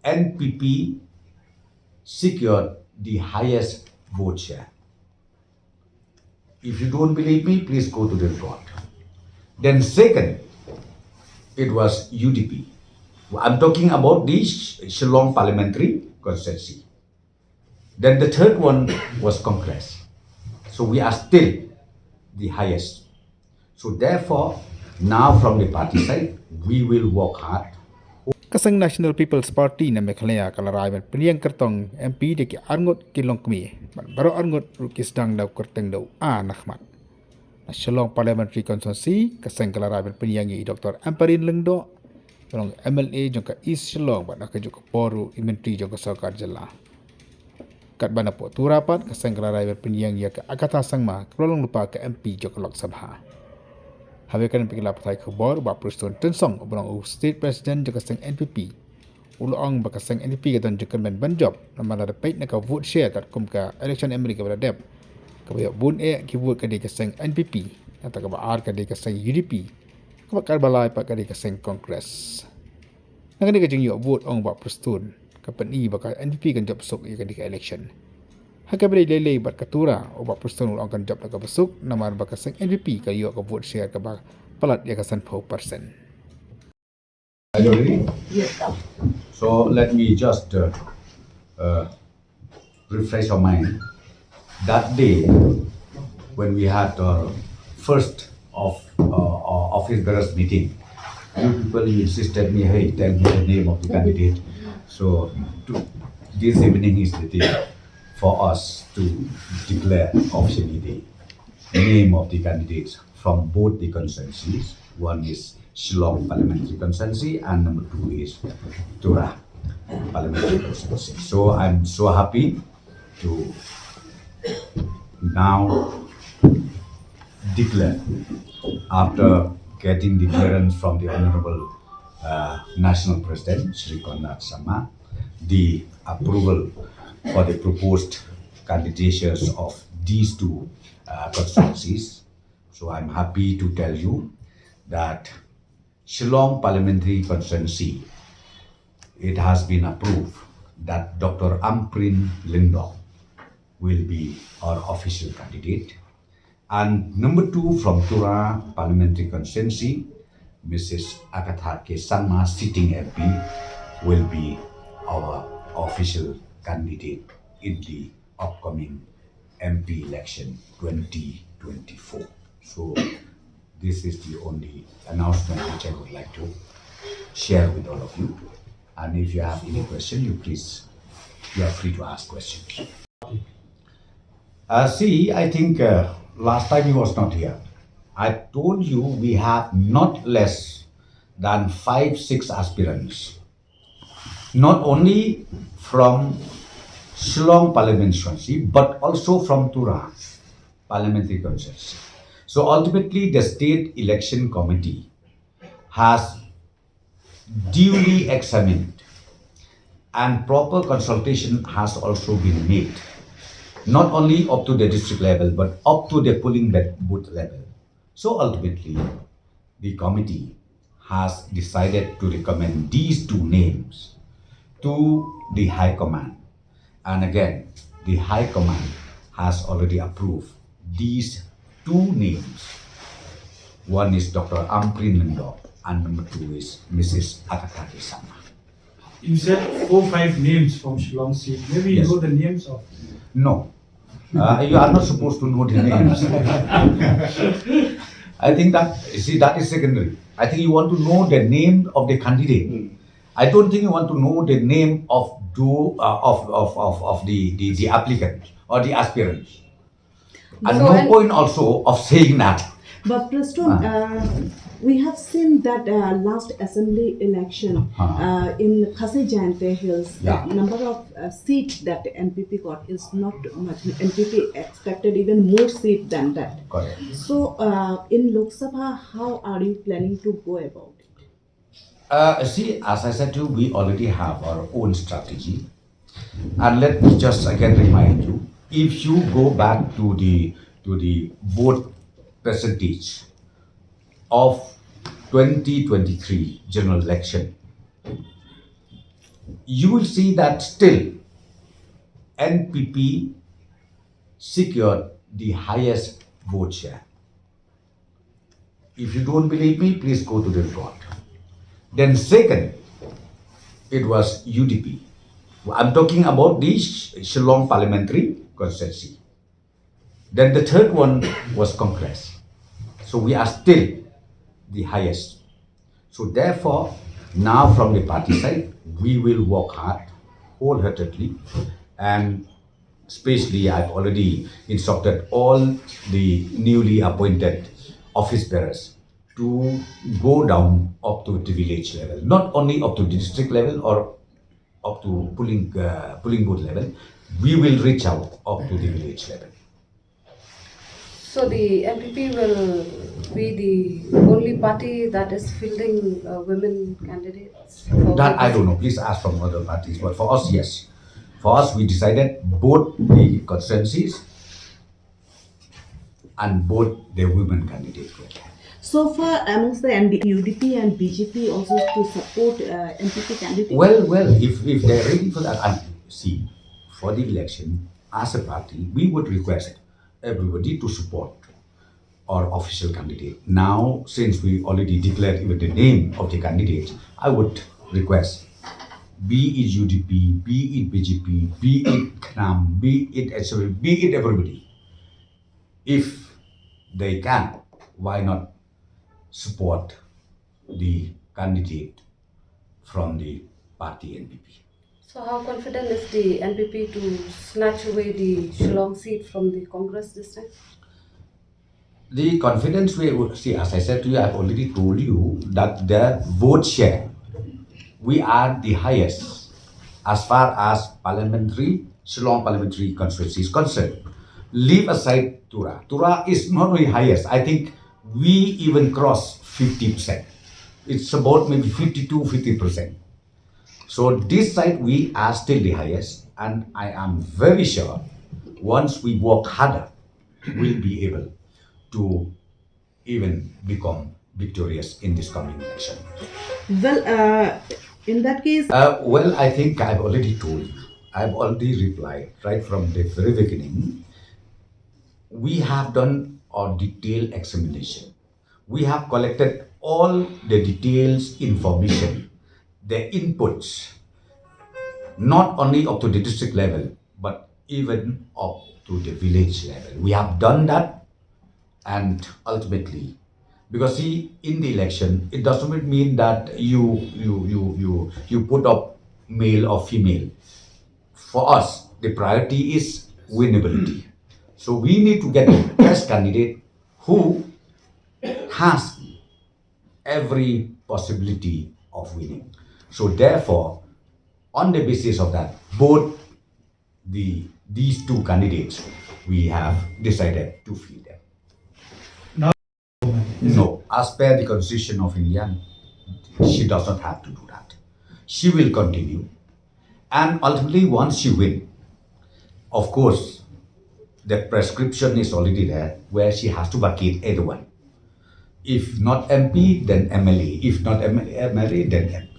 NPP secured the highest vote share. If you don't believe me, please go to the report. Then second, it was UDP. I'm talking about the Shillong parliamentary constituency. Then the third one was Congress. So we are still the highest. So therefore, now from the party side, we will work hard. Kasang National People's Party na Mekhalaya kalaray man priyang kartong MP de ki arngot kilong kmi baro arngot rukis dang daw kerteng daw nakmat. Na Shillong Parliamentary Constituency kasang kalaray man priyang i Dr. Amparin Lengdo tolong MLA jong ka East Shillong ba na ka jong ka Poru Imentri jong ka Sarkar Jela. Kat bana po turapat kasang kalaray man priyang ya ka akata sangma kolong lupa ka MP jong ka Lok Sabha. Habe kan pigla patai khabar ba Prestone tensong obrang state president jaka seng NPP ulong ba kaseng NPP ka dan jaka men banjob namala da Peit na ka vote share kat kum ka election America ba dep ka ba bun ki vote ka di ka seng NPP atau ka ba R ka di ka seng UDP ka ba kar balai pa ka di ka seng Congress nang ka jing yo vote ong ba Prestone ka pani ba ka NPP kan job sok ka di ka election Hakabri lele bat katura o ba Prestone ulong kan job na kabasuk namar ba kaseng NPP ka yo ka vote share ka ba palat ya kasan 4%. Are you ready? Yes. So let me just refresh your mind. That day, when we had first of office bearers meeting, you people insisted me, hey, tell me the name of the candidate. So this evening is the day for us to declare officially the name of the candidates from both the constituencies. One is Shillong Parliamentary Constituency and number 2 is Tura Parliamentary Constituency. So I'm so happy to now declare, after getting the clearance from the Honorable National President, Shri Konrad Sama, the approval for the proposed candidatures of these two constituencies. So I'm happy to tell you that Shillong Parliamentary Constituency, it has been approved that Dr. Amprin Lingdong will be our official candidate. And number 2 from Tura Parliamentary Constituency, Mrs. Akatharke Sangma, sitting MP, will be our official candidate in the upcoming MP election 2024. So this is the only announcement which I would like to share with all of you. And if you have any question, you are free to ask questions. See, I think last time he was not here. I told you we have not less than 5-6 aspirants. Not only from Shillong Parliamentary Constituency, but also from Tura Parliamentary Constituency. So ultimately, the State Election Committee has duly examined and proper consultation has also been made, not only up to the district level, but up to the polling booth level. So ultimately, the committee has decided to recommend these two names to the High Command. And again, the High Command has already approved these two names. One is Dr. Amprin Lingdong and number 2 is Mrs. Akataki Sama. You said 4-5 names from Shillong seat. Maybe you Yes. know the names of. No, you are not supposed to know the names. I think that is secondary. I think you want to know the name of the candidate. I don't think you want to know the name of the applicant or the aspirant. And So, no point also of saying that. But Prestone, we have seen that last assembly election in Khasi Jayante Hills, Yeah. the number of seats that NPP got is not much. NPP expected even more seats than that. Correct. So in Lok Sabha, how are you planning to go about it? See, as I said to you, we already have our own strategy. And let me just again remind you, if you go back to the vote percentage of 2023 general election, you will see that still NPP secured the highest vote share. If you don't believe me, please go to the report. Then second, it was UDP. I'm talking about the Shillong parliamentary constituency. Then the third one was Congress. So we are still the highest. So therefore, now from the party side, we will work hard, wholeheartedly, and especially I've already instructed all the newly appointed office bearers to go down up to the village level, not only up to the district level or up to polling booth level. We will reach out up to the village level. So the MPP will be the only party that is fielding women candidates? That I don't know. Please ask from other parties. But for us, yes. For us, we decided both the constituencies and both the women candidates. So far, amongst the UDP and BJP also to support MPP candidate. Well, if they're ready for that, and see, for the election, as a party, we would request everybody to support our official candidate. Now, since we already declared even the name of the candidate, I would request, be it UDP, be it BJP, be it KNAM, be it SW, be it everybody, if they can, why not support the candidate from the party NPP? So how confident is the NPP to snatch away the Shillong seat from the Congress this time? The confidence we would see, as I said to you, I've already told you that the vote share, we are the highest as far as Shillong parliamentary constituency is concerned. Leave aside Tura. Tura is not only highest. I think we even cross 50%. It's about maybe 50%. So this side we are still the highest, and I am very sure once we work harder, we'll be able to even become victorious in this coming election. Well, in that case, Well, I think I've already told you. I've already replied right from the very beginning. We have done a detailed examination. We have collected all the details, information, the inputs, not only up to the district level, but even up to the village level. We have done that, and ultimately, because see, in the election, it doesn't mean that you put up male or female. For us, the priority is winnability. So we need to get the best candidate who has every possibility of winning. So therefore, on the basis of that, both these two candidates, we have decided to field them. No, as per the Constitution of India, she does not have to do that. She will continue, and ultimately, once she wins, of course, the prescription is already there where she has to vacate either one. If not MP, then MLA. If not MLA, then MP.